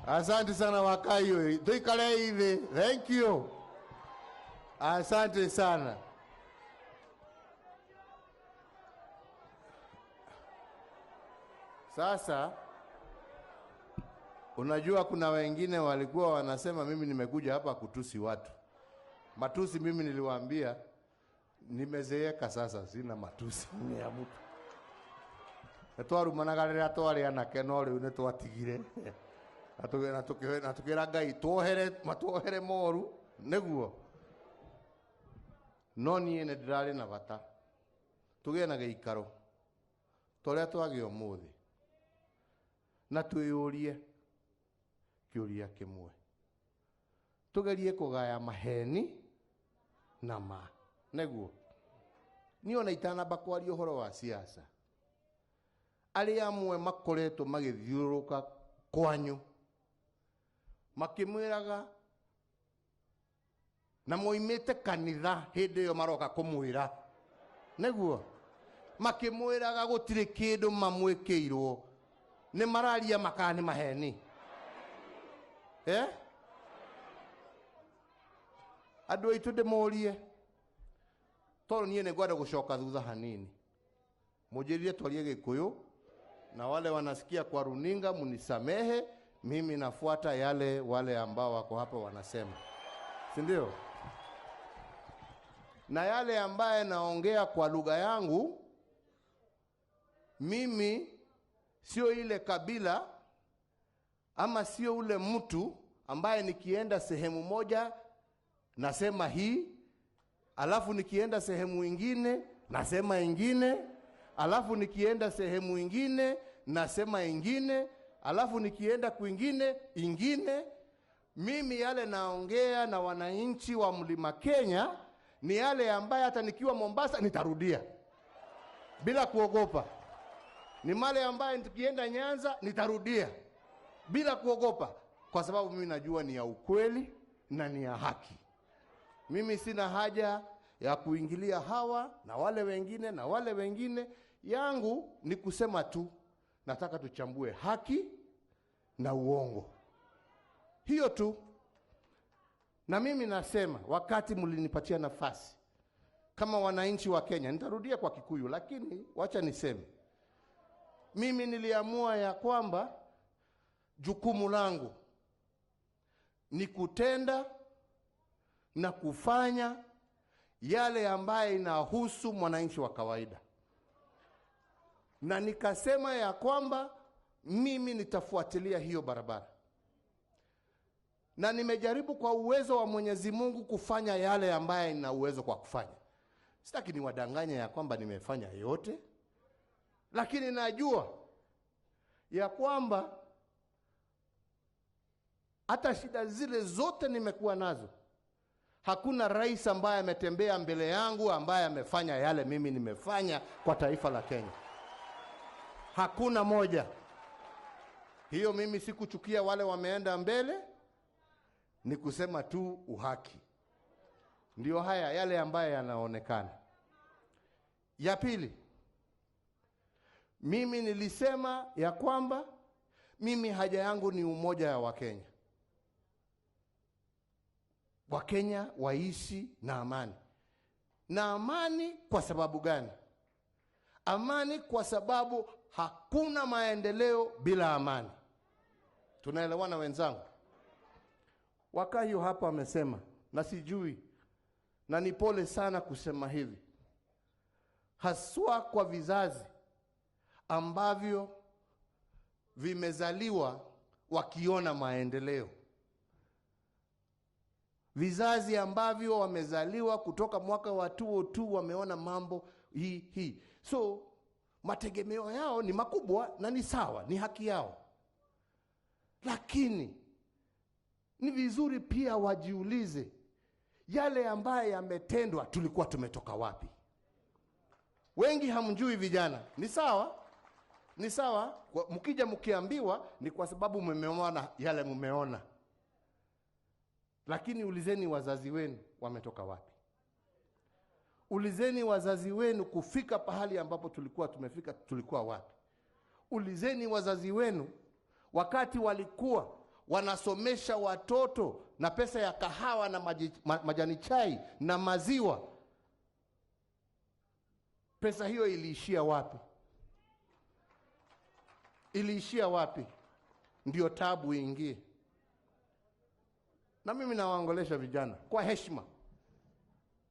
Asante sana Wakayo. Tuikale hivi. Thank you. Asante sana. Sasa unajua kuna wengine walikuwa wanasema mimi nimekuja hapa kutusi watu. Matusi mimi niliwaambia nimezeeka sasa, sina matusi ni ya mtu. Etwaru managarira atwari anake no riu ni twatigire. Natukira Ngai matuohere moru niguo. No nie ne ndirari na bata. Tugie na giikaro. Toria twage umuthi. Na twiyurie kiuria kimwe. Tugerie kugaya maheni na ma. Neguo. Niona itanamba kwaria uhoro wa siasa. Ali amwe makoretwo magithiuruka kwanyu. Makimwiraga na moimete kanitha hindi yo maroka kumwira. Neguo. Makimwiraga gutire kindu mamwikirwo. Ni mararia makani maheni. Andu aitu ndemorie. Toro nie ne gwada gushoka thutha hanini. Mujirire twarie Gikuyu na wale wanasikia kwa runinga munisamehe, mimi nafuata yale wale ambao wako hapa wanasema. Si ndio? Na yale ambaye naongea kwa lugha yangu, mimi sio ile kabila ama sio ule mtu ambaye nikienda sehemu moja nasema hii, alafu nikienda sehemu ingine nasema ingine, alafu nikienda sehemu ingine nasema ingine, alafu nikienda kwingine ingine. Mimi yale naongea na wananchi wa Mlima Kenya ni yale ambaye hata nikiwa Mombasa nitarudia bila kuogopa. Ni male ambaye nikienda Nyanza nitarudia bila kuogopa, kwa sababu mimi najua ni ya ukweli na ni ya haki. Mimi sina haja ya kuingilia hawa na wale wengine na wale wengine. Yangu ni kusema tu nataka tuchambue haki na uongo. Hiyo tu. Na mimi nasema wakati mlinipatia nafasi kama wananchi wa Kenya, nitarudia kwa Kikuyu lakini wacha niseme. Mimi niliamua ya kwamba jukumu langu ni kutenda na kufanya yale ambaye inahusu mwananchi wa kawaida. Na nikasema ya kwamba mimi nitafuatilia hiyo barabara. Na nimejaribu kwa uwezo wa Mwenyezi Mungu kufanya yale ambaye ina uwezo kwa kufanya. Sitaki niwadanganye ya kwamba nimefanya yote, lakini najua ya kwamba hata shida zile zote nimekuwa nazo, hakuna rais ambaye ametembea mbele yangu ambaye amefanya yale mimi nimefanya kwa taifa la Kenya. Hakuna moja. Hiyo mimi sikuchukia wale wameenda mbele, ni kusema tu uhaki. Ndio haya yale ambaye yanaonekana. Ya pili, mimi nilisema ya kwamba mimi haja yangu ni umoja ya Wakenya. Wakenya waishi na amani. Na amani kwa sababu gani? Amani kwa sababu hakuna maendeleo bila amani. Tunaelewana wenzangu? Wakayo hapa amesema, na sijui, na ni pole sana kusema hivi, haswa kwa vizazi ambavyo vimezaliwa wakiona maendeleo. Vizazi ambavyo wamezaliwa kutoka mwaka wa 2002 wameona mambo hii. So mategemeo yao ni makubwa na ni sawa, ni haki yao. Lakini ni vizuri pia wajiulize yale ambaye yametendwa tulikuwa tumetoka wapi. Wengi hamjui vijana. Ni sawa? Ni sawa. Mkija mkiambiwa ni kwa sababu mmeona yale mmeona. Lakini ulizeni wazazi wenu wametoka wapi. Ulizeni wazazi wenu kufika pahali ambapo tulikuwa tumefika tulikuwa wapi. Ulizeni wazazi wenu wakati walikuwa wanasomesha watoto na pesa ya kahawa na majani chai na maziwa. Pesa hiyo iliishia wapi? Iliishia wapi? Ndio tabu ingie. Na mimi nawaongolesha vijana kwa heshima.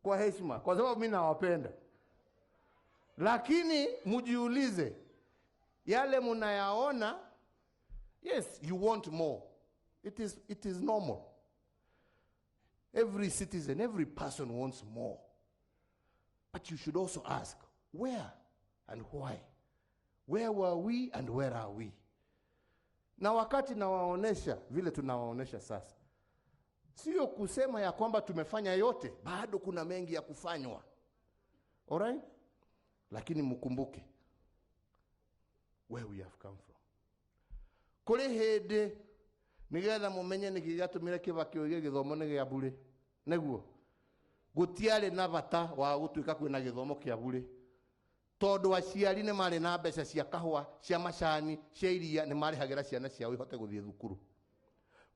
Kwa heshima, kwa sababu mimi nawapenda. Lakini mjiulize, yale mnayaona, yes, you want more. It is normal. Every citizen, every person wants more. But you should also ask, where and why? Where were we and where are we? Na wakati nawaonesha vile tunawaonesha sasa, sio kusema ya kwamba tumefanya yote, bado kuna mengi ya kufanywa. Alright? Lakini mkumbuke where we have come from. Kule hede nigetha mumenye nigigatumire Kibaki oige githomo ni gia bure. Neguo gutiare na bata wa gutuika kwina githomo kia bure. Tondu aciari ni mari na mbeca cia kahua, cia macani, cia iria, ni mari hagira ciana ciao ihote guthie thukuru.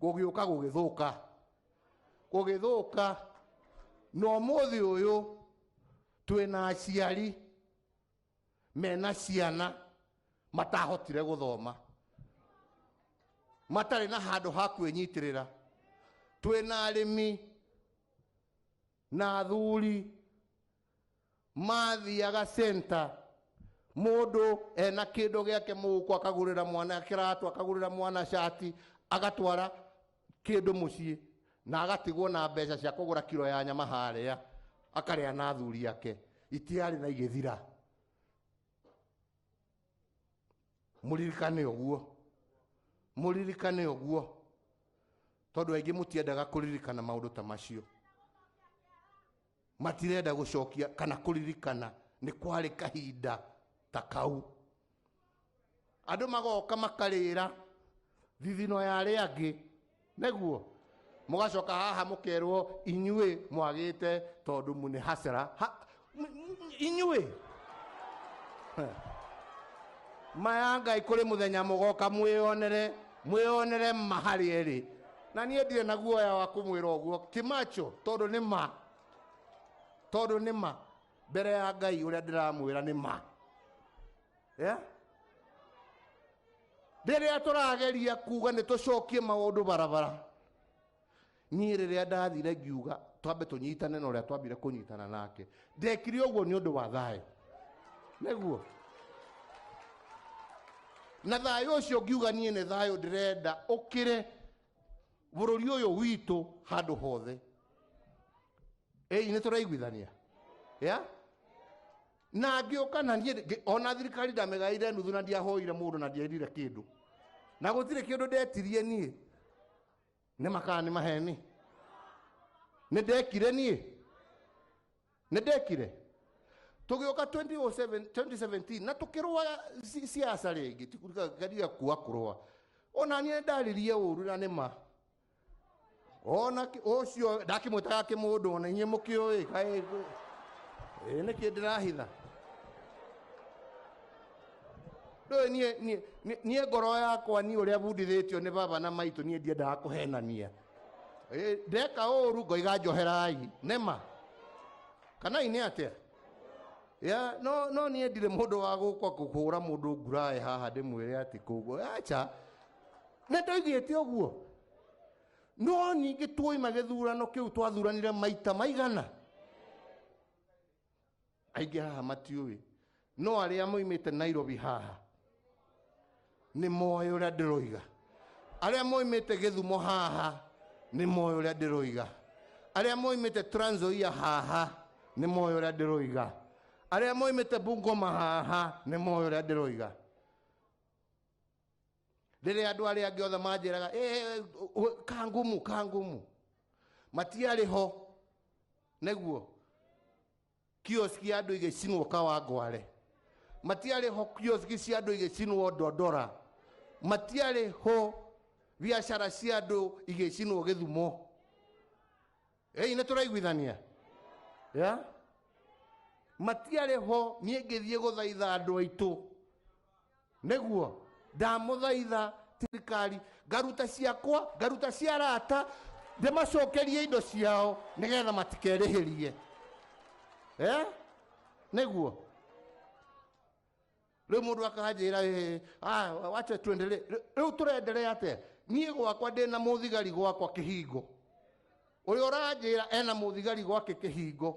Gugiuka gugithuka no muthi uyu twina aciari mena ciana matahotire guthoma, matari na handu ha kwinyitirira. Twina arimi na athuri mathiaga center, mundu ena kindu giake muko akagurira mwana kiratu, akagurira mwana shati, agatwara kindu mucii na agatigwo na mbeca cia kugura kilo ya nyama haria, akaria na athuri yake, itiari na igithira. Muririkane uguo tondu aingi mutiendaga kuririkana maundu ta macio. Matirenda gucokia kana kuririkana ni kwari kahinda ta kau. Andu magoka makarira thithino ya aria angi, neguo mugacoka haha mukerwo inyue mwagite tondu mune hasara inyue mayanga ikuri muthenya mugoka mwionere mahali eri. Na nie ndire na guoya wa kumwira uguo kimacho tondu ni ma mbere ya Ngai uria ndiramwira ni ma. Riria turageria kuga ni tucokie maundu barabara, ni riria ndathire ngiuga twambe tunyitane na uria twambire kunyitana nake, ndekire uguo ni undu wa thayo. Neguo na thayo ucio ngiuga nie ni thayo ndirenda ukire bururi uyu witu handu hothe. Ni turaiguithania na ngioka na nie ona thirikari ndamegaire nuthu na ndiahoire mundu na ndiairire kindu na gutire kindu ndetirie nie. Ni makani ni maheni ni ndekire nie, ni ndekire. Tugioka 2017 na tukirwa siasa ringi tikugaria kuwa kurwa, ona nie ndaririe uru na nima ona ucio ndakimwitaga kimundu ona inye mukioi kai ni kindirahitha do nie ngoro yakwa ni uria bundithitio ni baba na maitu nie ndiendaga kuhenania. Ndeka uru ngoiga njoherai nema kana ine atia no nie ndire mundu wa gukwa kuhura mundu ngurae haha ndimwire ati kuguo acha netoigite uguo. No ningi tuoima githurano kiu twathuranire maita maigana. Aingi haha matiui, no aria moimite Nairobi haha ni moyo uria ndiroiga. Aria moimite Githumo haha ni moyo uria ndiroiga. Aria moimite Trans Nzoia haha ni moyo uria ndiroiga. Aria moimite Bungoma haha ni moyo uria ndiroiga. Riria andu aria angi othe manjiraga kangumu matiari ho, neguo kioski andu igicinwo Kawangware, matiari ho kioski cia andu igicinwo Dodora, matiari ho biashara cia andu igicinwo Githumo. Ni turaiguithania matiari ho nie ngithie guthaitha andu aitu, neguo ndamuthaitha thirikari ngaruta ciakwa ngaruta cia arata ndĩmacokerie indo ciao nĩgetha matikerĩhĩrie nĩguo rĩu mũndũ akanjĩra wacha tuendelee rĩu tũrenderea atĩa niĩ gwakwa ndĩna mũthigari gwakwa kĩhingo ũrĩa ũranjĩra ena mũthigari gwake kĩhingo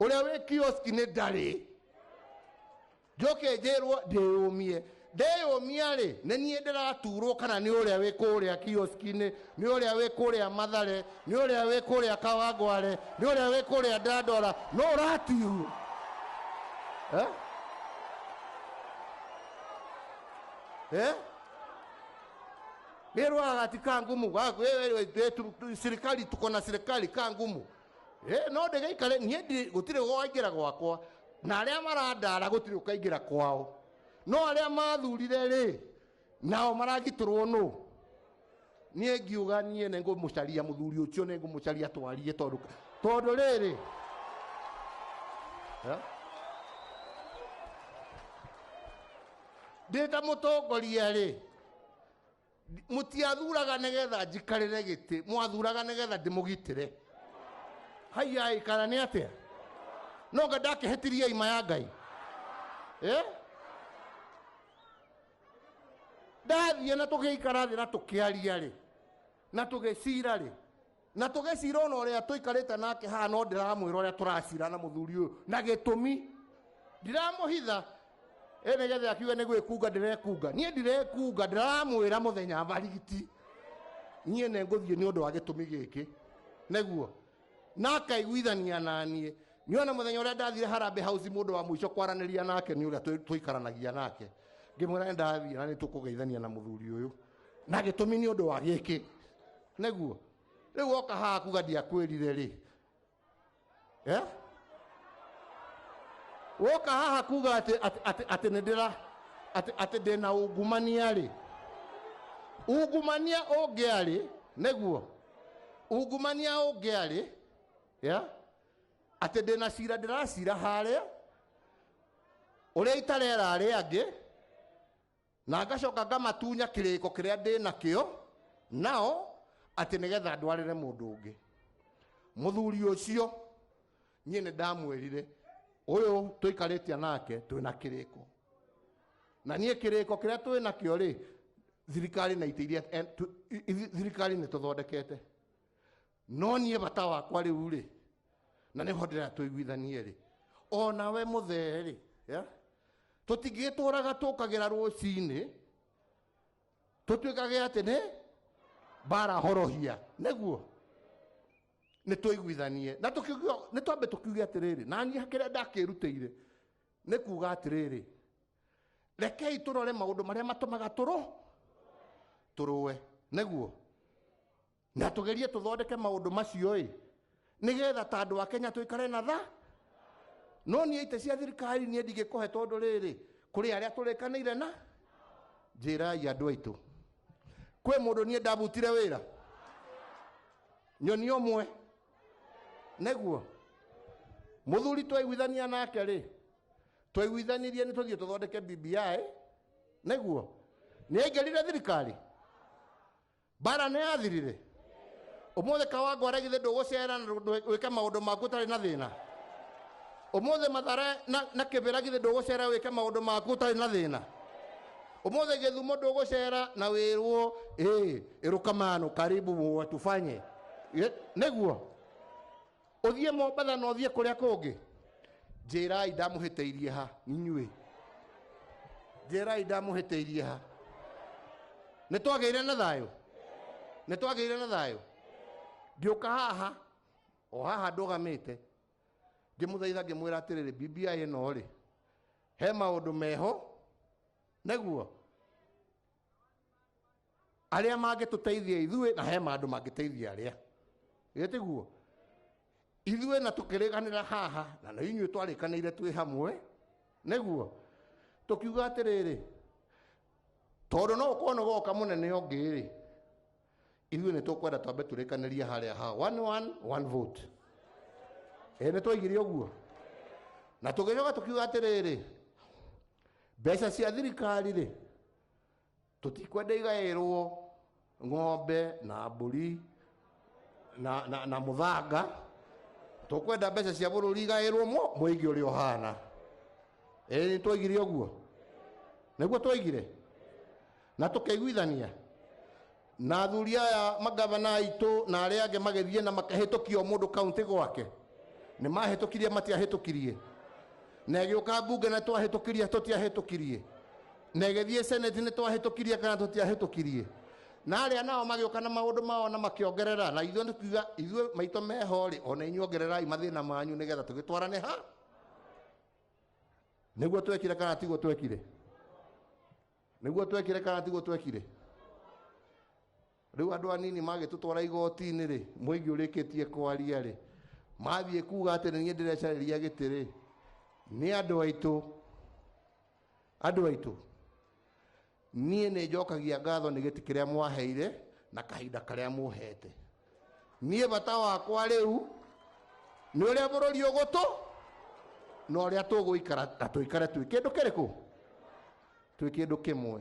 ũrĩa wĩ kioski nĩ ndarĩ njoke njĩrwo ndĩyũmie ndĩyũmia-rĩ nĩ niĩ ndĩraturwo kana nĩ ũrĩa wĩ kũrĩa kioski-inĩ nĩ ũrĩa wĩ kũrĩa Mathare nĩ ũrĩa wĩ kũrĩa Kawangware nĩ ũrĩa wĩ kũrĩa Dandora no ũratirwo Nĩrwaga ati kangumu serikali tuko na serikali kangumu no ndĩgaikare niĩ gũtirĩ gwaingĩra gwakwa na arĩa marandara gũtirĩ ũkaingĩra kwao no arĩa mathurire-rĩ nao maragitĩrwo nũ niĩ ngiuga niĩ nĩngũmũcaria mũthuri ũcio nĩngũmũcaria twarie tondũ rĩrĩ ndĩta mũtongoria-rĩ mũtiathuraga nĩgetha njikarĩre gĩtĩ mwathuraga nĩgetha ndĩmũgitĩre haiya ikara nĩ atĩa no nga ndakĩhĩtirie ima ya Ngai ndathiĩ na tũgĩikara thĩ na tũkĩaria-rĩ na tũgĩcira-rĩ na tũgĩcira ona ũrĩa tũikarĩte nake haha no ndĩramwĩra ũrĩa tũracira na mũthuri ũyũ na gĩtũmi ndiramũhitha nĩgetha akiuge nĩ gwĩkunga ndĩrekunga niĩ ndirekunga ndĩramwĩra mũthenya barigiti niĩ nĩngũthiĩ nĩ ũndũ wa gĩtũmi gĩkĩ nĩguo na akaiguithania naniĩ niona mũthenya ũrĩa ndathire Harambee House mũndũ wa mũico kwaranĩria nake nĩ ũrĩa tũikaranagia nake ngĩmwĩra nĩndathiĩ na nĩtũkũgeithania na mũthuri ũyũ na gĩtũmi nĩ ũndũ wa gĩkĩ nĩguo rĩu oka haha kuga ndiakwĩrire-rĩ woka haha kuga atĩ nĩndĩra atĩ ndĩna ungumania-rĩ ungumania ũngĩarĩ nĩguo ungumania ũngĩarĩ atĩ ndĩna cira ndĩracira harĩa ũrĩa itarera arĩa angĩ na ngacoka ngamatunya kĩrĩko kĩrĩa ndĩnakĩo nao atĩ nĩgetha ndwarĩre mũndũ ũngĩ mũthuri ũcio niĩ nĩndamwĩrire ũyũ tũikarĩtie nake twĩna kĩrĩko na niĩ kĩrĩko kĩrĩa twĩnakĩo-rĩ thirikari na itĩiria thirikari nĩtũthondekete no niĩ bata wakwa rĩu-rĩ na nĩho ndĩrenda tũiguithanie-rĩ onawe mũthee-rĩ tũtingĩtũraga tũkagĩra rũcinĩ tũtuĩkage atĩ nĩ bara horohia nĩguo nĩtũiguithanie na nĩtwambe tũkiuge atĩrĩrĩ na niĩ kĩrĩa ndakĩrutĩire nĩ kuga atĩrĩrĩ rekei tũrore maũndũ marĩa matũmaga tũrũe nĩguo na tũgerie tũthondeke maũndũ macio-ĩ nĩgetha ta andũ a Kenya tũikare na tha no niĩ ite cia thirikari niĩ ndigĩkũhe tondũ rĩrĩ kũrĩ arĩa tũrĩkanĩire na njĩrai andũ aitũ kwĩ mũndũ niĩ ndabutire wĩra nyoni ũmwe nĩguo mũthuri twaiguithania nake-rĩ twaiguithanirie nĩtũthiĩ tũthondeke BBI nĩguo nĩaingĩrire thirikari bara nĩyathirire ũmũthĩ Kawangware githĩ ndũgũcera na wĩke maũndũ maku ũtarĩ na thĩna ũmũthĩ Mathare na Kĩbĩra githĩ ndũgũcera wĩke maũndũ maku ũtarĩ na thĩna ũmũthĩ Gĩthumo ndũgũcera na wĩrwo erokamano karibu tufanye nĩguo ũthiĩ Mombatha na ũthiĩ kũrĩa kũngĩ njĩrai ndamũhĩtĩirie ha inyuĩ njĩrai ndamũhĩtĩirie ha nĩtwagĩire na thayũ ngĩũka haha o haha ndũgamĩte ngĩmũthaitha ngĩmwĩra atĩrĩrĩ BBI ĩno-rĩ he maũndũ meho nĩguo arĩa mangĩtũteithia ithuĩ na he maũndũ mangĩteithia arĩa gĩtiguo ithuĩ na tũkĩrĩkanĩra haha na nĩ inyuĩ twarĩkanĩire twĩ hamwe nĩguo tũkiuga atĩrĩrĩ tondũ no ũkorwo nĩ goka mũnene ũngĩ-rĩ ithuĩ nĩtũkwenda twambe tũrĩkanĩrie harĩa ha one vote nĩtwaigire ũguo na tũgĩcoka tũkiuga atĩrĩrĩ mbeca cia thirikari-rĩ tutikwenda igairwo ng'ombe na mburi na muthanga, tukwenda mbeca cia bururi igairwo muingi uri ohana. Ni twaigire uguo, niguo twaigire na tukaiguithania na athuri aya magavana aitu na aria ange magethie na makahitũkia mundu kaunti gwake. Ni mahitũkirie matiahitũkirie? Na gĩũka mbunge na twahitũkirie tutiahitũkirie? Na gĩthie senate ni twahitũkirie kana tutiahitũkirie? Na aria nao magĩũka na maũndũ mao na makĩongerera, na ithuĩ tukiuga ithuĩ maitũ meho rĩ, ona inyuongererai mathĩna manyu nĩgetha tũgĩtwarane ha. Nĩguo twekire kana tiguo twekire? Nĩguo twekire kana tiguo twekire? Rĩu andũ anini magĩtũtwara igoti-inĩ rĩ, mũingĩ ũrĩkĩtie kwaria rĩ, mathiĩ kuga atĩ nĩ niĩ ndĩrecarĩria gĩtĩ rĩ, nĩ andũ aitũ niĩ nĩ njokagia ngatho nĩ gĩtĩ kĩrĩa mwaheire na kahinda karĩa muhete. Niĩ bata wakwa rĩu nĩ ũrĩa bũrũri ũgũtũ na ũrĩa tũgũikara na tũikare twĩ kĩndũ kĩrĩkũ? Twĩ kĩndũ kĩmwe.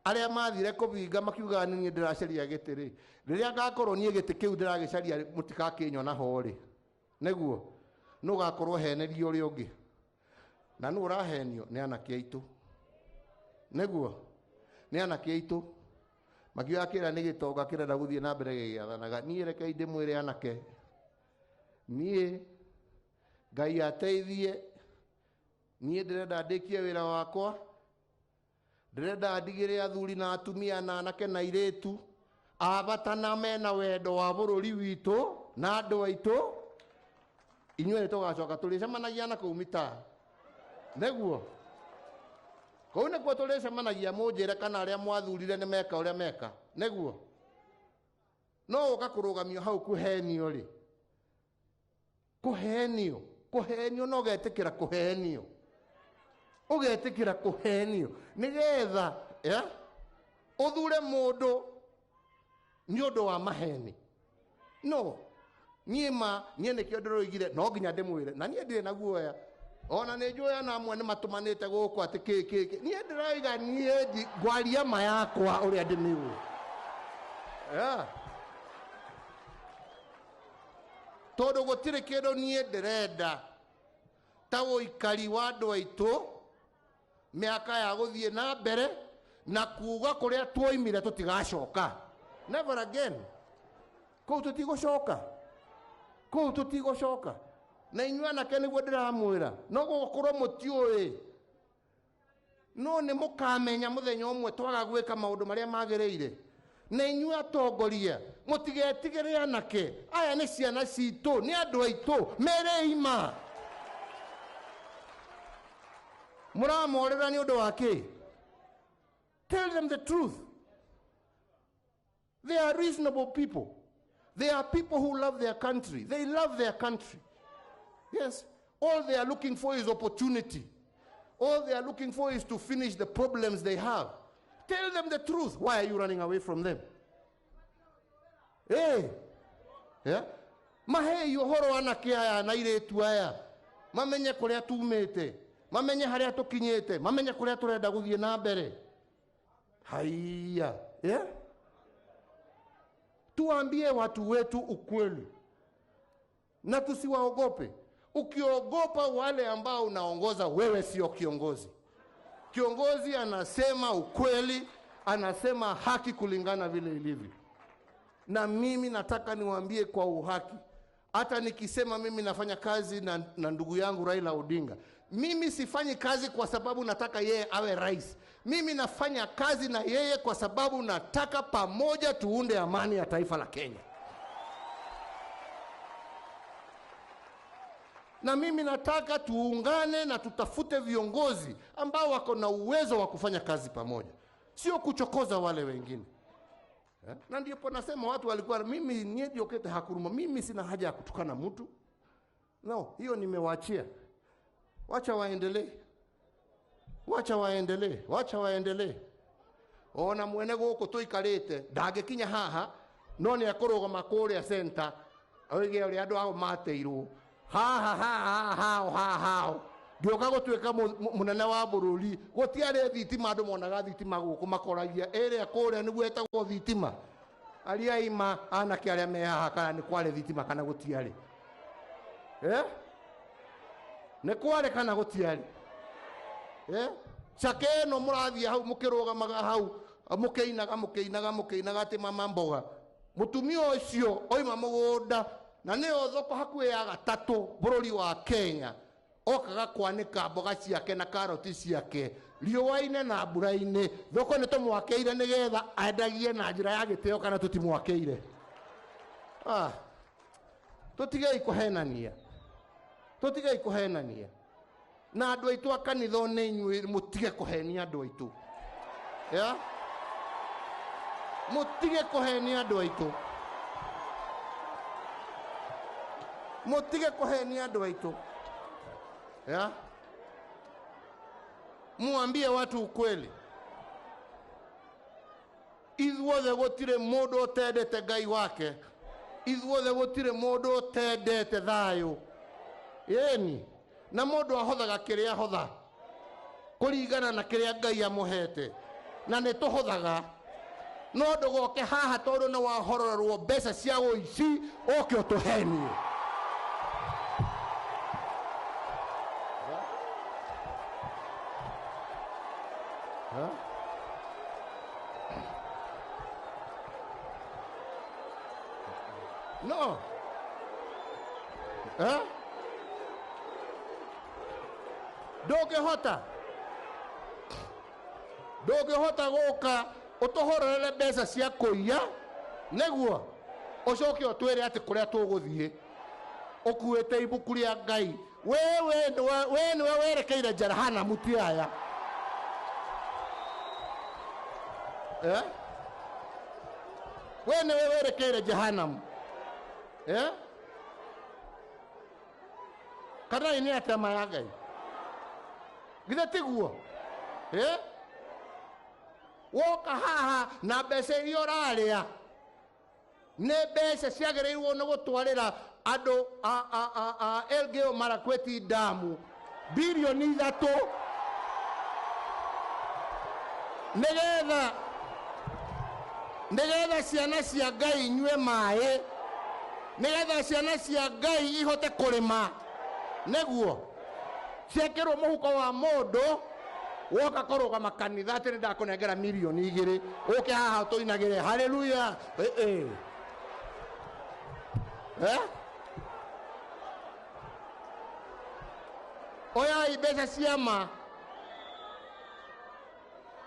Arĩa mathire kũbinga makiuga nĩ niĩ ndĩracaria gĩtĩ rĩ, rĩrĩa ngakorwo niĩ gĩtĩ kĩu ndĩragĩcaria mũtigakĩnyona ho rĩ, nĩguo nũ gakorwo henerio ũrĩa ũngĩ, na nũ ũrahenio? Nĩ anake aitũ, nĩguo nĩ anake aitũ makiuga kĩrĩa nĩ gĩtonga kĩrenda gũthiĩ na mbere gĩgĩathanaga. Niĩ rekei ndĩmwĩre anake, niĩ Ngai ateithie, niĩ ndĩrenda ndĩkie wĩra wakwa, ndĩrenda ndigĩre athuri na atumia na anake na airĩtu abatana mena wendo wa bũrũri witũ na andũ aitũ, inyuĩ tũgacoka tũrĩcemanagia na kũu mitaa, nĩguo kũu nĩkuo tũrĩcemanagia mũnjĩre kana arĩa mwathurire nĩ meka ũrĩa meka, nĩguo no ũka kũrũgamio hau kũhenio rĩ, kũhenio no ũgetĩkĩra kũhenio, ũgetĩkĩra kũhenio nĩgetha ũthure mũndũ nĩ ũndũ wa maheni? No, niĩ nĩkĩo ndĩroigire no nginya ndĩmwĩre, na niĩ ndĩrĩ na guoya, ona nĩ njũĩ ana amwe nĩ matũmanĩte gũkũ atĩ kĩkĩ. Niĩ ndĩroiga niĩ ngwaria ma yakwa ũrĩa ndĩmĩũĩ. Tondũ gũtirĩ kĩndũ niĩ ndĩrenda ta ũikari wa andũ aitũ mĩaka ya gũthiĩ na mbere na kuuga kũrĩa tuoimire tũtigacoka. Never again. Kũu tũtigũcoka. Na inyuĩ anake nĩguo ndĩramwĩra, no gũkorwo mũtiũĩ, no nĩ mũkamenya mũthenya ũmwe twaga gwĩka maũndũ marĩa magĩrĩire. Na inyuĩ atongoria mũtigetigĩre anake, aya nĩ ciana citũ, nĩ andũ aitũ, mere ima. Mũramorera nĩ ũndũ wa kĩ? Tell them the truth. They are reasonable people. They are people who love their country. They love their country. Yes. All they are looking for is opportunity. All they are looking for is to finish the problems they have. Tell them the truth. Why are you running away from them? Hey. Yeah. Mahe yohoro anake aya na iretu aya. Mamenye kũrĩa tumĩte. Mamenye harĩa tũkinyĩte. Mamenye kũrĩa tũrenda gũthiĩ na mbere. Haiya. Yeah. Tuambie watu wetu ukweli. Na tusiwaogope. Ukiogopa wale ambao unaongoza, wewe sio kiongozi. Kiongozi anasema ukweli, anasema haki kulingana vile ilivyo. Na mimi nataka niwaambie kwa uhaki, hata nikisema mimi nafanya kazi na ndugu yangu Raila Odinga, mimi sifanyi kazi kwa sababu nataka yeye awe rais. Mimi nafanya kazi na yeye kwa sababu nataka pamoja tuunde amani ya taifa la Kenya. Na mimi nataka tuungane na tutafute viongozi ambao wako na uwezo wa kufanya kazi pamoja, sio kuchokoza wale wengine. Na ndipo nasema watu walikuwa mimi nyeje okete hakuruma, mimi sina haja ya kutukana mtu. No, hiyo nimewaachia. Wacha waendelee. Ona mwene gũkũ tũikarĩte ndangĩkinya haha, no nĩ akũrũgama kũrĩa center oige ũrĩa andũ ao mateirwo. Ha. gioka gutwika munene wa bururi gutiare thitima andu monaga thitima guku makoragia ere kuria niguo etagwo thitima aria ima anake aria me haha kana ni kware thitima kana gutiare ni kware kana gutiare cake no murathie hau mukirugamaga hau mukeinaga ati mama mboga mutumia ucio oima mugunda na ni thoko hakuhi ya gatatu bururi wa Kenya okaga kwanika mboga ciake na karoti ciake riũa-inĩ na mbura-inĩ thoko nĩ tũmwakeire nĩgetha endagie na njĩra ya gĩtĩo kana tũtimwakeire tũtigei kũhenania na andũ aitũ a kanitha nĩ inyuĩ mũtige kũhenia andũ aitũ mũtige kũhenia andũ aitũ mũtige kũhenia andũ aitũ muambie watu ukweli ithuothe gutire mundu utendete Ngai wake ithuothe gutire mundu utendete thayo yeni na mundu ahothaga kiria hotha kuringana na kiria Ngai amuhete na ni tuhothaga no ndugoke haha tondu na wahororwo mbeca cia uici oke utuhenie no ndũngĩhota gũka ũtũhorere mbeca cia kũiya nĩguo ũcoke ũtwĩre atĩ kũrĩa tũgũthiĩ ũkuĩte ibuku rĩa Ngai we nĩwe werekeire Jehanamu ti aya we nĩwe werekeire Jehanamu kana ini atema ya Ngai githe tiguo woka haha na mbeca iria ũrarĩa nĩ mbeca ciagĩrĩirwo nĩ gũtwarĩra andũ a Elgeyo Marakwet damu bilioni 3 nĩgetha ciana cia Ngai inyue maĩ nĩgetha ciana cia Ngai ihote kũrĩma nĩguo ciekĩrwo mũhuko wa mũndũ woka kũrũgama kanitha atĩ nĩndakũnengera milioni 2 ũke haha tũinagĩre haleluya oyai mbeca cia ma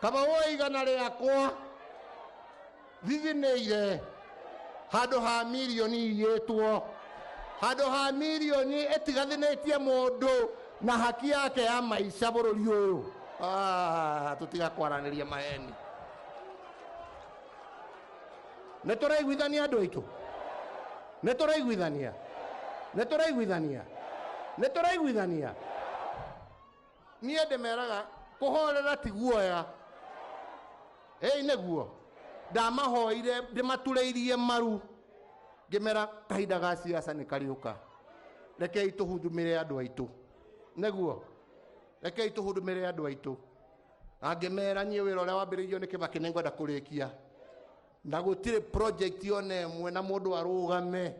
kaba woĩ igana rĩakwa thithinĩire handũ ha milioni iyĩtwo handũ ha milioni ĩtigathinĩtie mũndũ na haki yake ya maica bũrũri ũyũ tũtiga kwaranĩria maheni nĩtũraiguithania andũ aitũ nĩtũraiguithania niĩ ndĩmeraga kũhorera ti guoya nĩguo ndamahoire ndĩmaturĩirie maru ngĩmera kahinda ga siasa nĩkariũka rekei tũhudumĩre andũ aitũ nĩguo rekei tũhudumĩre andũ aitũ angĩmera niĩ wĩra ũrĩa wambĩrĩirio nĩ Kĩbakĩ nĩngwenda kũrĩkia na gũtirĩ project ona ĩmwe na mũndũ arũgame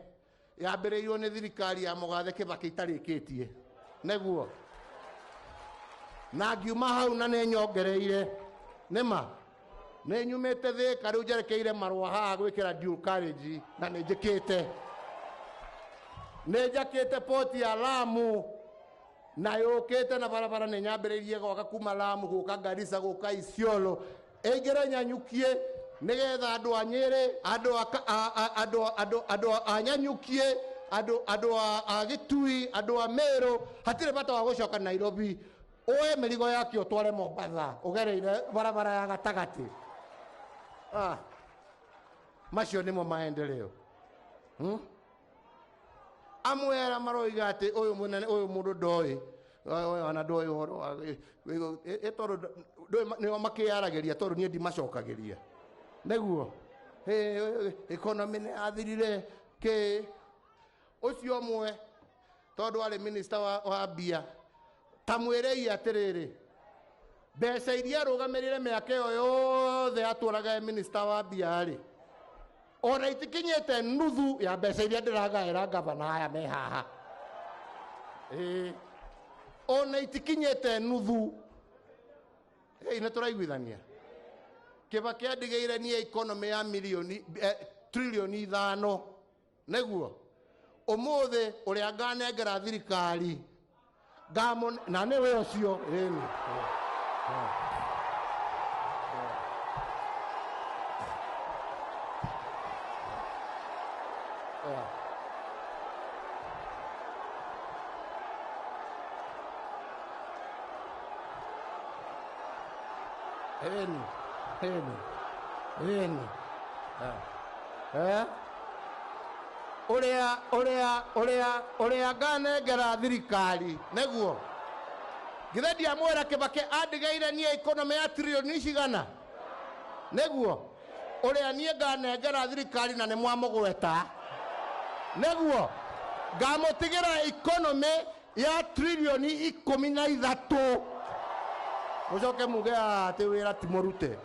yambĩrĩirio nĩ thirikari ya mũgathe Kĩbakĩ itarĩkĩtie nĩguo na ngiuma hau na nĩnyongereire nĩma nĩnyumĩte Thĩka rĩu njerekeire marũa haha gwĩkĩra dual carriage na nĩnjakĩte port ya Lamu na yũkĩte na barabara nĩnyambĩrĩirie gwaka kuma Lamu gũka Garissa gũka Isiolo ĩngĩre nyanyukie nĩgetha andũ a Nyĩrĩ andũ a Nyanyukie andũ a Gĩtui andũ a Meru hatirĩ bata wa gũcoka Nairobi oe mĩrigo yake ũtware Mombasa ũgereire barabara ya gatagatĩ macio nĩmo maendeleo amwera maroiga atĩ ũyũ mũnene ũyũ mũndũ ndoĩ ona ndoĩ ũhoro tondũ nĩo makĩaragĩria tondũ niĩ ndimacokagĩria nĩguo economy nĩyathirire kĩ ũcio ũmwe tondũ arĩ minister wa mbia tamwirei atiriri mbeca iria rugamirire miaka iyo yothe atwaraga minister wa biari ona itikinyete nuthu ya mbeca iria ndiragaira gavana aya me haha ona itikinyete nuthu ina turaiguithania Kibaki adigeire ni economy ya milioni trilioni 5 neguo umuthi uria nganengera thirikari ngamon na ni we ucio eni uria nganengera thirikari neguo githe ndiamwira Kibaki andigeire nie economy ya trilioni cigana neguo uria nie nganengera thirikari na ni mwamugweta neguo ngamutigira economy ya trilioni 13 mucoke muge ati wira ti murute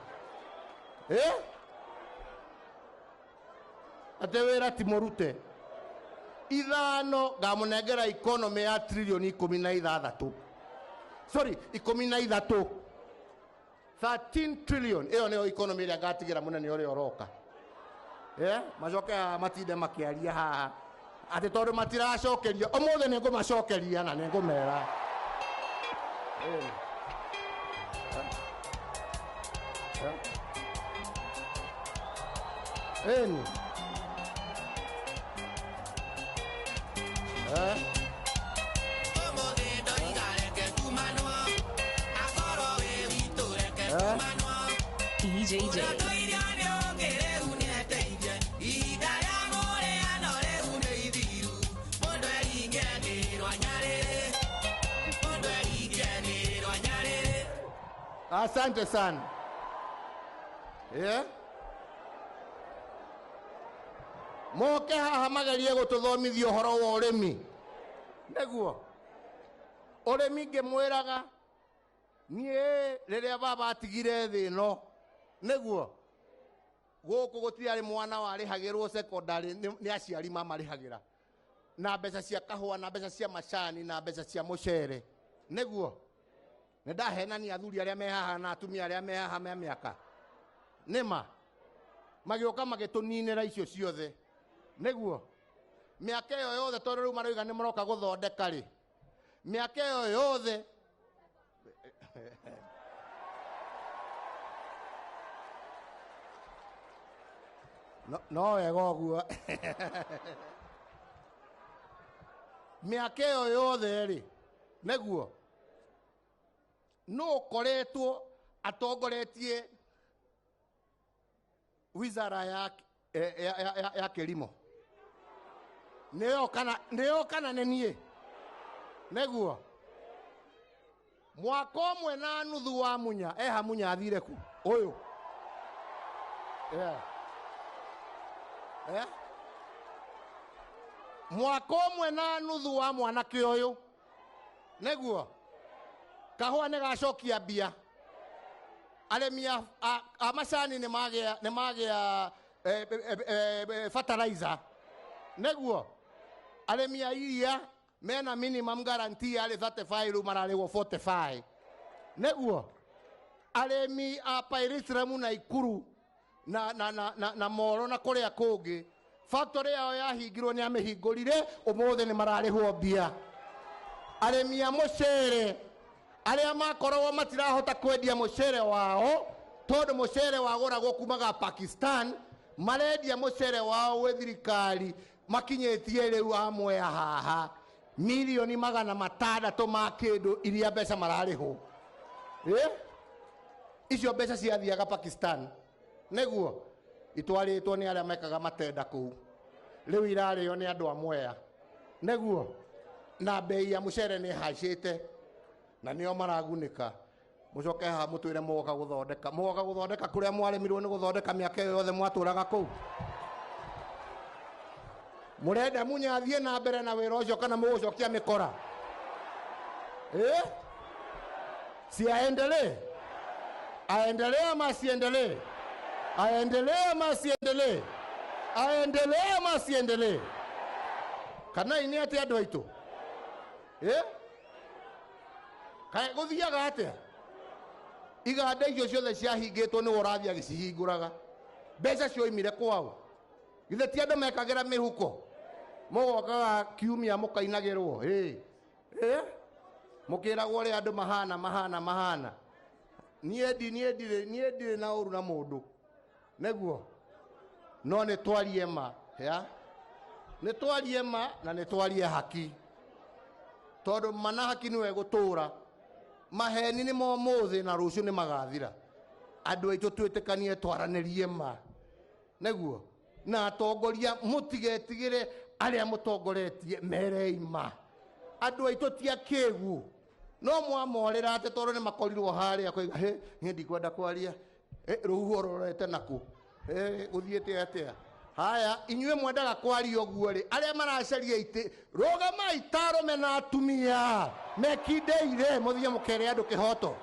ati wira ti murute ithano ngamunengera economy ya trilioni 16 sorry 13 trillion iyo niyo economy ria ngatigira munene uria uroka macoke matinde makiaria haha ati tondu matiracokeria umuthe ni ngumacokeria na ni ngumera DJJ. Asante sana. Moke haha magarie gututhomithia uhoro wa urimi neguo urimi ngimwiraga nie riria baba atigire thi no neguo guku gutiari mwana warihagirwo secondary ni aciari mamarihagira na mbeca cia kahua na mbeca cia macani na mbeca cia mucere neguo ndahenania athuri aria me haha na atumia aria me haha me miaka nima magioka magituninira icio ciothe neguo miaka iyo yothe tondu riu marauga ni maroka guthondeka ri miaka iyo yothe no wega uguo miaka iyo yothe ri neguo no koretwo atongoretie wizara ya kilimo neo kana nenie neguo mwaka umwe na nuthu wa munya munya athire ku uyu mwaka umwe na nuthu wa mwanake uyu neguo kahua ne gacokia bia aremi a macani ne magia fertilizer neguo aremi a iria mena minimum guarantee ale 35 ru mararego 45 neguo aremi a Pairisramu na Ikuru na Moro na kuria kungi factory yao yahingirwo ni amehingurire umuthe ni mararihwo bia aremi a mucere aria makorwo matirahota kwendia mucere wao tondu mucere waguragwo kumaga Pakistan marendia mucere wao we thirikari makinyetie riu amwe haha milioni 600 ma kindu iria mbeca mararihwo icio mbeca ciathiaga Pakistan neguo itwaritwo ni aria mekaga matenda kuu riu irario ni andu amwe neguo na bei ya mucere ni hacite na nio maragunika mucoke ha mutwire mugoka guthondeka kuria mwarimirwo ni guthondeka miaka yothe mwaturaga kuu murenda munyathie na mbere na wira ucio kana mugucokia mikora Si aendelee? Aendelee ama asiendelee? Aendelee ama asiendelee? Aendelee ama asiendelee? Kana ini ate andu aitu? Kae guthiaga atia? Iganda icio ciothe ciahingĩtwo nĩ ũrathi agĩcihingũraga. Mbeca cioimire kwao. Githĩ ti andũ mekagĩra mĩhuko? Mũgokaga kiumia mũkainagĩrwo. Mũkĩragwo ũrĩa andũ mahana. Niĩ ndirĩ na ũru na mũndũ. Nĩguo? No nĩ twarie ma. Nĩ twarie ma na nĩ twarie haki. Tondũ mana haki nĩwe gũtũũra. Maheni nĩ mũthĩ na rũciũ nĩ magathira. Andũ aitũ twĩtĩkanie twaranĩrie ma. Nĩguo? Na atongoria mũtigetigĩre arĩa mũtongoretie merei ma. Andũ aitũ ti akĩĩgu. No mwamorĩra atĩ tondũ nĩ makorirwo harĩa koiga niĩ ndikwenda kwaria. Rũhuho rũrorete nakũ? Gũthiĩte atĩa? Haya, inyuĩ mwendaga kwaria ũguo rĩ, arĩa maracaria itĩ rũgamai ta arũme na atumia mekindeire mũthiĩ mũkere andũ kĩhoto.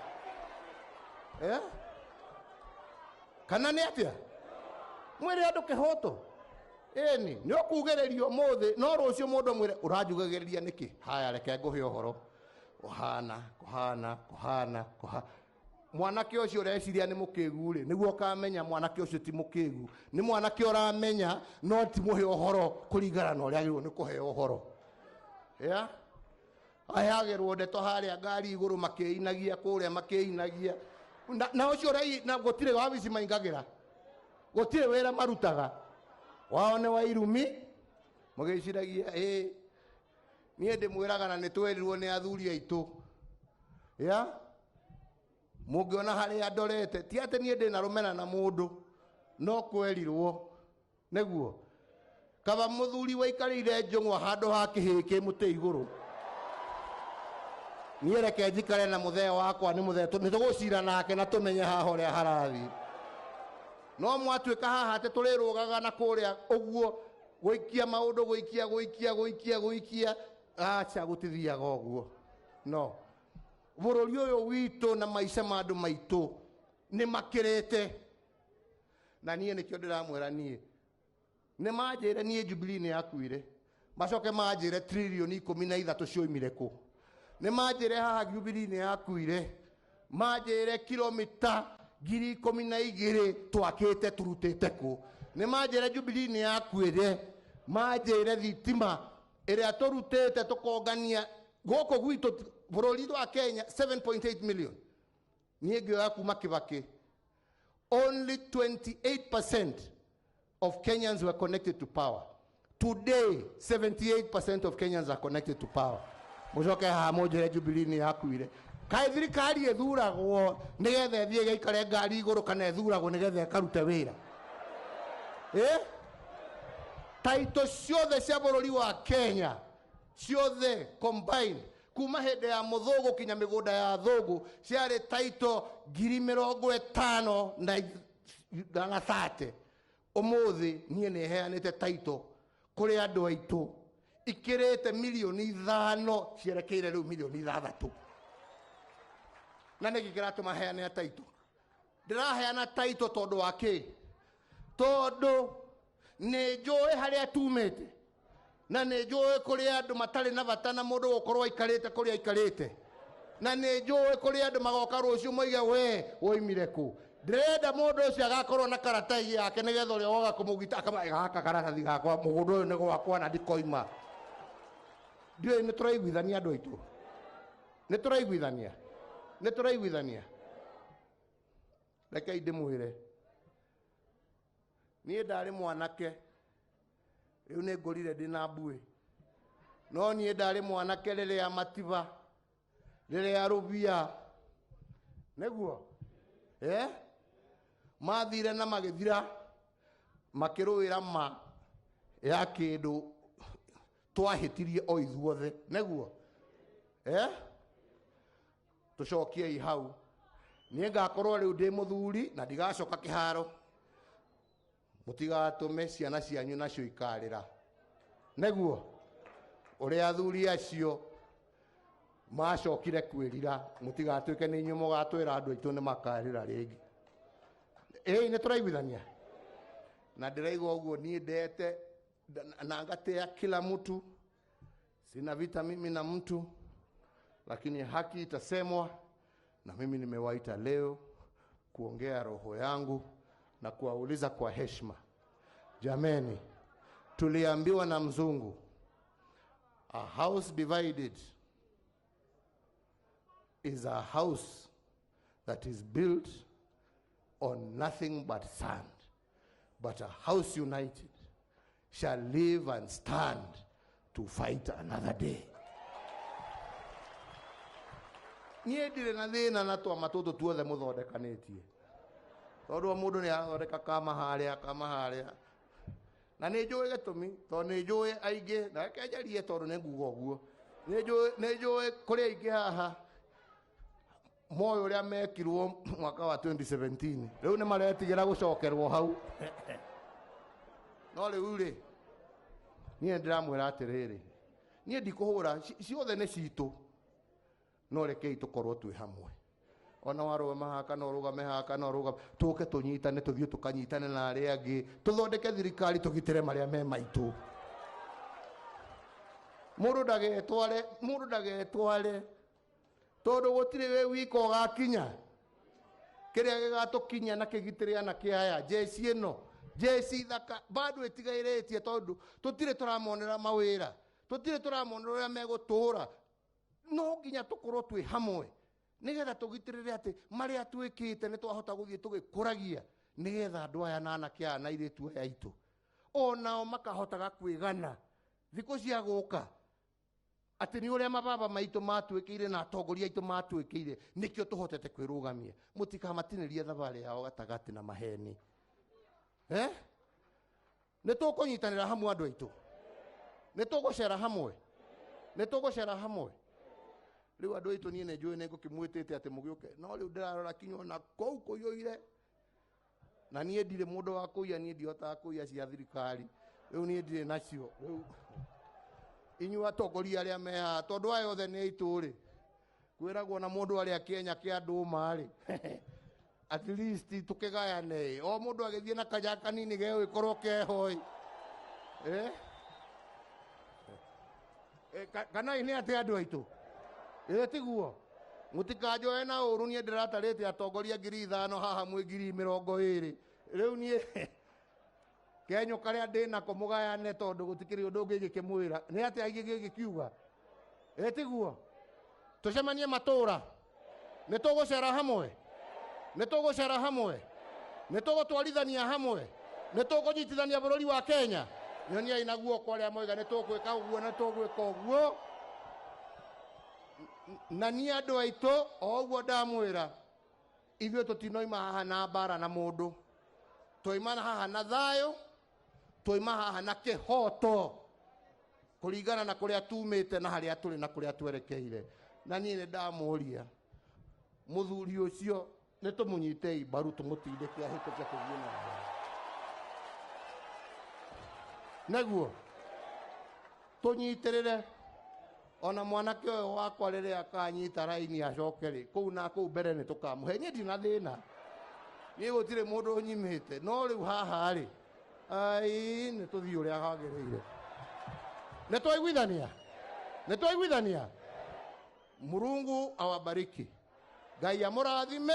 Kana nĩ atĩa? Mwĩre andũ kĩhoto. Ĩni nĩ ũkugĩrĩrio mũthĩ, no rũciũ mũndũ mwĩre ũranjugagĩrĩria nĩkĩ? Haya, reke ngũhe ũhoro. Kũhana. Mwanake ũcio ũreciria nĩ mũkĩgu rĩ, nĩguo ũkamenya mwanake ũcio ti mũkĩgu. Nĩ mwanake ũramenya no ti mũhe ũhoro kũringana na ũrĩa agĩrĩirwo nĩ kũheo ũhoro. Ayagĩrwo ndeto harĩa ngari igũrũ makĩinagia kũrĩa makĩinagia. Na ũcio na gũtirĩ wabici maingagĩra. Gũtirĩ wĩra marutaga. Wao nĩ wa irumi. Mũgĩciragia niĩ ndĩmwĩraga na nĩ twerirwo nĩ athuri aitũ. Mũngĩona harĩa ndorete ti atĩ niĩ ndĩ na rũmena na mũndũ, no kwerirwo. Nĩguo? Kaba mũthuri waikarĩire njũng'wa handũ ha kĩhĩĩ mũtĩ igũrũ. Niĩ reke njikare na mũthee wakwa nĩ tũgũcira nake na tũmenye haha ũrĩa harathiĩ. No mwatuĩka haha atĩ tũrĩrũgaga na kũrĩa ũguo gũikia maũndũ gũikia acha gũtithiaga ũguo. No. Bũrũri ũyũ witũ na maica ma andũ maitũ nĩ makĩrĩte. Na niĩ nĩkĩo ndĩramwĩra niĩ. Nĩ manjĩre niĩ Jubilee nĩ yakuire. Macoke manjĩre tririoni 13 cioimire kũ. Nĩ manjĩre haha Jubilee nĩ yakuire. Manjĩre kilomita 12,000 twakĩte turutĩte kũ. Nĩ manjĩre Jubilee nĩ yakuire. Manjĩre thitima ĩrĩa tũrutĩte tũkongania gũkũ gwitũ bũrũri wa Kenya 7.8 million. Niĩ ngĩoya kuma Kibaki. Only 28% of Kenyans were connected to power. Today, 78% of Kenyans are connected to power. Mũcoke haha mũnjĩre Jubilee nĩ yakuire. Kaĩ thirikari ĩthuragwo nĩgetha ĩthiĩ ĩgaikare ngari igũrũ kana ĩthuragwo nĩgetha ĩkarute wĩra? Taito ciothe cia bũrũri wa Kenya ciothe combined kuma hĩndĩ ya mũthũgũ kinya mĩgũnda ya thũgũ ciarĩ taito 50,000 na 30. Ũmũthĩ niĩ nĩ heanĩte taito kũrĩ andũ aitũ ikĩrĩte milioni 5 cierekeire rĩu milioni 6. Na nĩkĩ kĩratũma heane taito? Ndĩraheana taito tondũ wa kĩ? Tondũ nĩ njũĩ harĩa tumĩte. Na nĩ njũĩ kũrĩ andũ matarĩ na bata na mũndũ gũkorwo aikarĩte kũrĩa aikarĩte. Na nĩ njũĩ kũrĩ andũ magoka rũciũ moige we woimire kũ. Ndĩrenda mũndũ ũcio agakorwo na karatathi yake nĩgetha ũrĩa woga kũmũgita gaka karatathi gakwa mũgũnda ũyũ nĩ gwakwa na ndikoima. Ndiũĩ nĩ tũraiguithania andũ aitũ. Nĩ tũraiguithania. Nĩ tũraiguithania. Rekei ndĩmwĩre. Niĩ ndarĩ mwanake. Rĩu nĩ ngũrire ndĩna mbuĩ. No niĩ ndarĩ mwanake rĩrĩa Matiba, rĩrĩa Rũbia. Nĩguo? Mathire na magĩthira makĩrũĩra ma ya kĩndũ twahĩtirie o ithuothe. Nĩguo? Tũcokiei hau. Niĩ ngakorwo rĩu ndĩ mũthuri na ndigacoka kĩharo. Mũtigatũme ciana cianyu nacio ikarĩra. Nĩguo? Ũrĩa athuri acio macokire kwirira mutigatuike ni inyu mugatwira andu aitu ni makarira ringi ni turaiguithania na ndiraigua uguo ni ndete na ngatea kila mtu. Sina vita mimi na mtu, lakini haki itasemwa, na mimi nimewaita leo kuongea roho yangu na kuwauliza kwa heshima. Jameni, tuliambiwa na mzungu, a house divided is a house that is built on nothing but sand, but a house united shall live and stand to fight another day. Nie ndire na thina na twama tutu tuothe muthondekanitie tondu mundu ni athondeka kama haria na ni njui gitumi tondu ni njui aingi na kenjarie tondu ni nguga uguo ni njui kuri aingi haha moyo uria mekirwo mwaka wa 2017 riu ni maretigira gucokerwo hau no riu ri nie ndiramwira atiriri nie ndikuhura ciothe ni citu no rekei tukorwo twi hamwe. Ona warugama haka no rugame haka no rugame tuke tunyitane tuthie tukanyitane na aria angi tuthondeke thirikari tugitire maria me maitu. Mundu ndagetware tondu gutire we wiko gakinya kiria gigatukinya na kigitire na kiaya jeci ino jeci thaka bado etigairitie tondu tutire turamonera mawira tutire turamonera uria megutura no nginya tukorwo twi hamwe nigetha tugitirire ati maria twikite ni twahota guthie tugikuragia nigetha andu aya na anake aya na iritu aya aitu onao makahotaga kwigana thiku cia guka ati ni uria mababa maitu matwikire na atongoria aitu matwikire nikio tuhotete kwirugamia mutikamatiniriye thabari yao gatagati na maheni ni tukunyitanira hamwe andu aitu ni tugucera hamwe riu andu aitu nie njui ni ngukimwitite ati mugiuke no riu ndirarora kinyo na kou kuyoire na nie ndire mundu wa kuya nie ndiotaga kuya cia thirikari riu nie ndire nacio riu inyu atongoria aria meha tondu aya othe ni aitu ri kwiragwo na mundu aria Kenya kia nduma ri at least tukigayane o mundu agithie na kanya kanini ge ikorwo kehoi kana ini ati andu aitu tiguo mutikajoe na uru nie ndiratarite atongoria 5,000 haha mwe 20,000 riu nie kenyo karia ndina kumugayane tondu gutikiri undu ungi gikimwira ni ati aingi gikiuga tiguo tucemanie matura ni tugucera hamwe ni tugutwarithania hamwe ni tugunyitithania bururi wa Kenya nyonia inaguo kwaria moiga ni tugwika uguo na ni andu aitu oguo ndamwira ithue tutinoima haha na bara na mundu toimana haha na thayo toima haha na kihoto kuringana na kuria tumite na haria turi na kuria twerekeire na nie ni ndamuria muthuri ucio ni tumunyite ibaru tumutindike ahituke kuthie na mbere naguo tunyitirire ona mwanake uyu wakwa riria akanyita raini acokeri kuu na kuu mbere ni tukamuhe nie ndina thina nie gutire mundu unyimite no riu haha ri ai ni tuthii uria hagiriire ni twaiguithania Murungu awabariki Ngai amurathime.